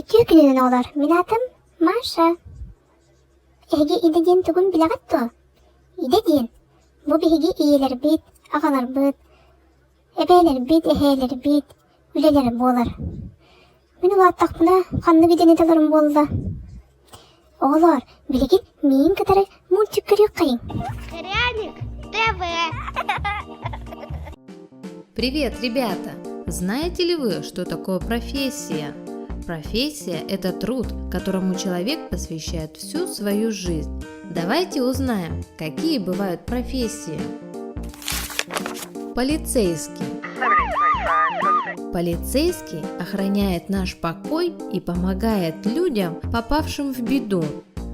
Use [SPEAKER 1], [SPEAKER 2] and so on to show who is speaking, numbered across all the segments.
[SPEAKER 1] 2 gününden olar. Min atım Maşa. Ege ide diyen tugum bilagatto. İde diyen. Bu bihigi iyiler bit, ağalar bit. Ebeler bit, eheler bit. Üleler bolar. Min ulattak buna kanlı bir denetelerim bolda. Oğlar, bilgin min kadar mulçuk görüyor kayın.
[SPEAKER 2] Кряник ТВ.
[SPEAKER 3] Привет, ребята! Знаете ли вы, что такое профессия? Профессия – это труд, которому человек посвящает всю свою жизнь. Давайте узнаем, какие бывают профессии. Полицейский. Полицейский охраняет наш покой и помогает людям, попавшим в беду.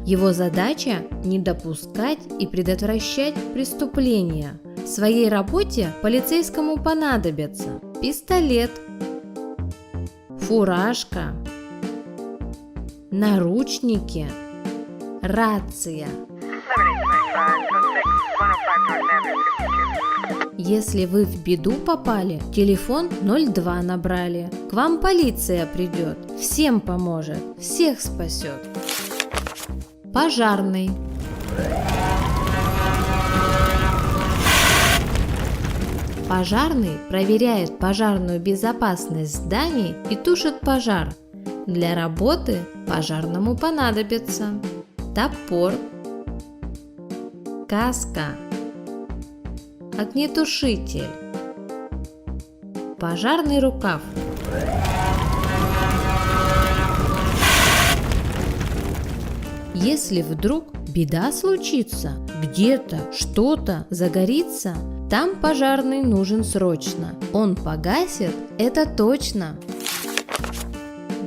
[SPEAKER 3] Его задача – не допускать и предотвращать преступления. В своей работе полицейскому понадобятся пистолет, фуражка, наручники, рация. Если вы в беду попали, телефон 02 набрали. К вам полиция придет, всем поможет, всех спасет. Пожарный. Пожарный проверяет пожарную безопасность зданий и тушит пожар. Для работы пожарному понадобится топор, каска, огнетушитель, пожарный рукав. Если вдруг беда случится, где-то что-то загорится, там пожарный нужен срочно. Он погасит, это точно.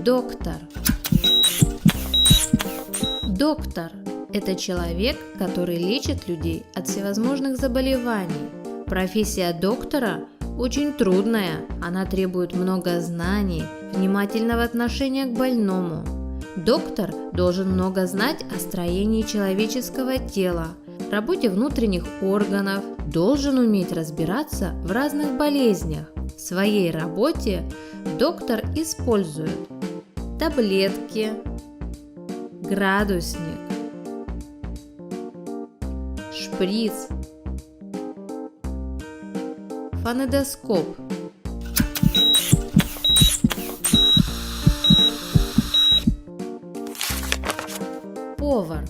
[SPEAKER 3] Доктор. Доктор – это человек, который лечит людей от всевозможных заболеваний. Профессия доктора очень трудная, она требует много знаний, внимательного отношения к больному. Доктор должен много знать о строении человеческого тела, работе внутренних органов, должен уметь разбираться в разных болезнях. В своей работе доктор использует таблетки, градусник, шприц, фонендоскоп. Повар.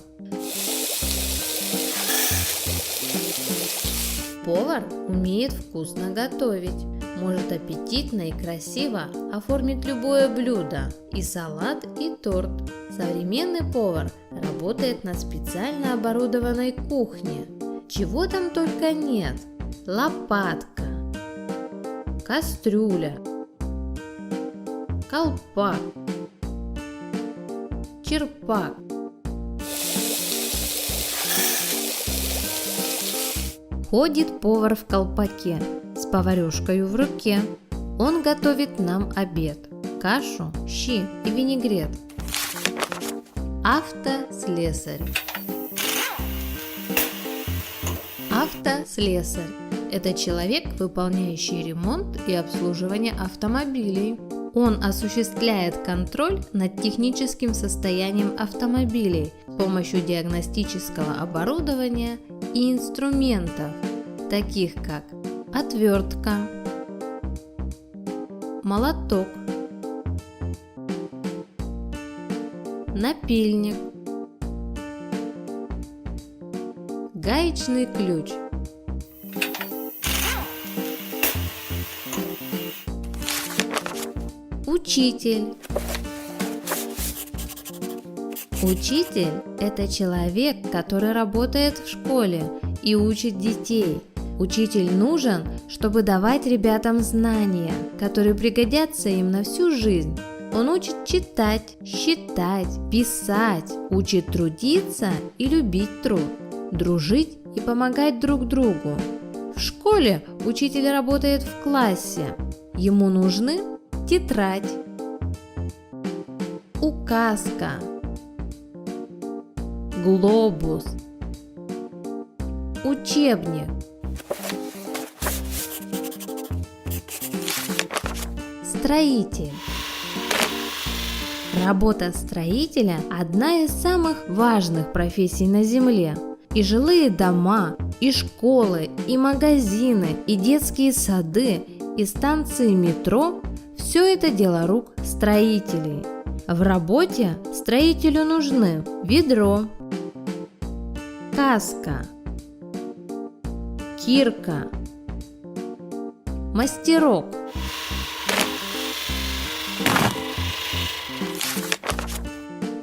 [SPEAKER 3] Повар умеет вкусно готовить, может аппетитно и красиво оформить любое блюдо, и салат, и торт. Современный повар работает на специально оборудованной кухне. Чего там только нет. Лопатка, кастрюля, колпак, черпак. Ходит повар в колпаке с поварешкой в руке. Он готовит нам обед, кашу, щи и винегрет. Автослесарь. Автослесарь – это человек, выполняющий ремонт и обслуживание автомобилей. Он осуществляет контроль над техническим состоянием автомобилей с помощью диагностического оборудования и инструментов, таких как отвертка, молоток, напильник, гаечный ключ. Учитель. Учитель – это человек, который работает в школе и учит детей. Учитель нужен, чтобы давать ребятам знания, которые пригодятся им на всю жизнь. Он учит читать, считать, писать, учит трудиться и любить труд, дружить и помогать друг другу. В школе учитель работает в классе. Ему нужны тетрадь, указка, глобус, учебник, строитель. Работа строителя – одна из самых важных профессий на Земле. И жилые дома, и школы, и магазины, и детские сады, и станции метро – все это дело рук строителей. В работе строителю нужны ведро, каска, кирка, мастерок,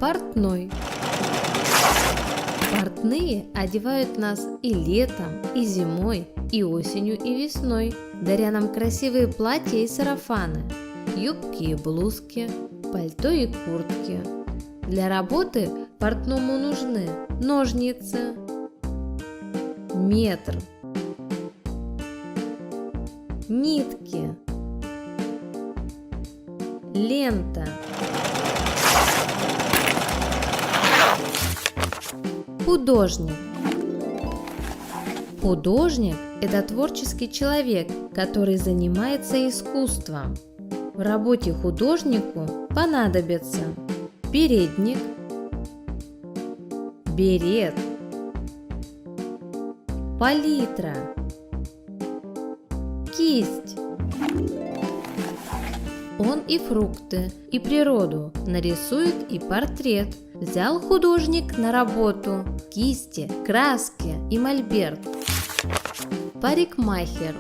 [SPEAKER 3] портной. Портные одевают нас и летом, и зимой, и осенью, и весной, даря нам красивые платья и сарафаны, юбки и блузки, пальто и куртки. Для работы портному нужны ножницы, метр, нитки, лента, художник. Художник – это творческий человек, который занимается искусством. В работе художнику понадобится передник, берет, палитра, кисть. Он и фрукты, и природу нарисует, и портрет. Взял художник на работу кисти, краски и мольберт. Парикмахер.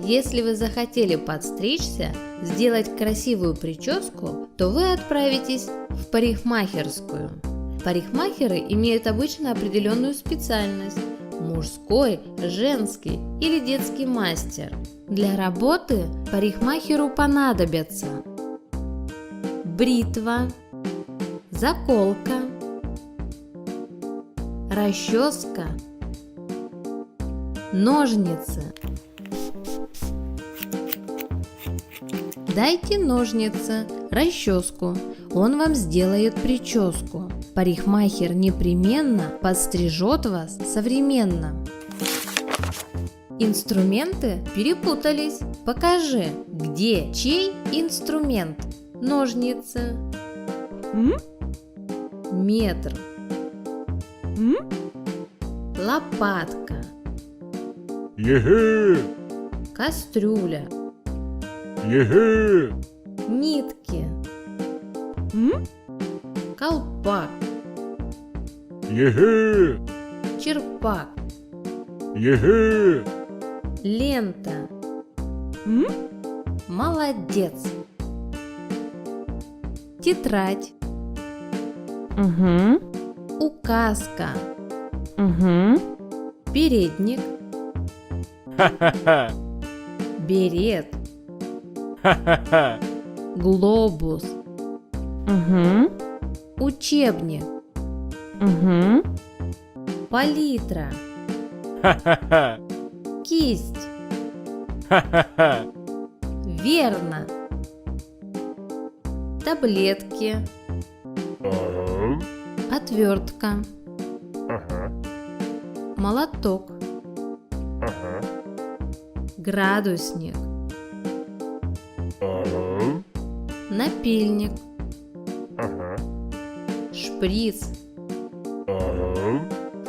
[SPEAKER 3] Если вы захотели подстричься, сделать красивую прическу, то вы отправитесь в парикмахерскую. Парикмахеры имеют обычно определенную специальность – мужской, женский или детский мастер. Для работы парикмахеру понадобятся бритва, заколка, расческа, ножницы. Дайте ножницы, расческу, он вам сделает прическу. Парикмахер непременно подстрижет вас современно. Инструменты перепутались. Покажи, где чей инструмент. Ножницы, метр, лопатка, кастрюля, нитки, колпак, черпак, лента. Молодец. Тетрадь, указка, передник, берет, глобус, учебник, палитра, кисть. Верно. Таблетки, отвертка, молоток, градусник, напильник, шприц,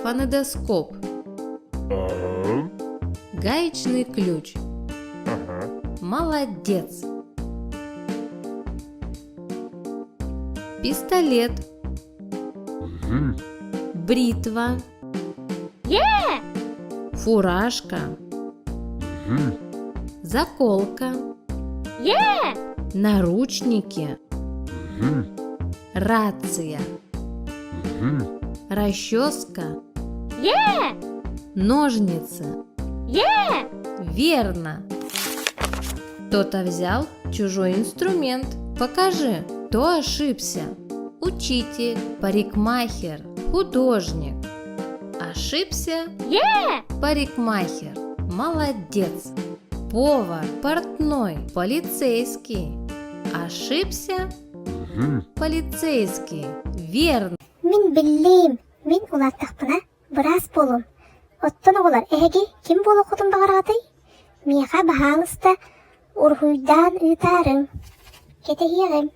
[SPEAKER 3] фонендоскоп, гаечный ключ. Молодец. Пистолет, бритва, фуражка, заколка, наручники, рация, расческа, ножницы. Верно. Кто-то взял чужой инструмент. Покажи, кто ошибся. Учитель, парикмахер, художник. Ошибся? Парикмахер. Молодец. Повар, портной, полицейский. Ошибся? Полицейский. Верно.
[SPEAKER 1] Мин биллейм, мин улаттахпына бырас болум. Оттон оголар эһеги ким болу хотун багаратай? Миха бахалыста урхуйдан ытарың. Кетегиегем.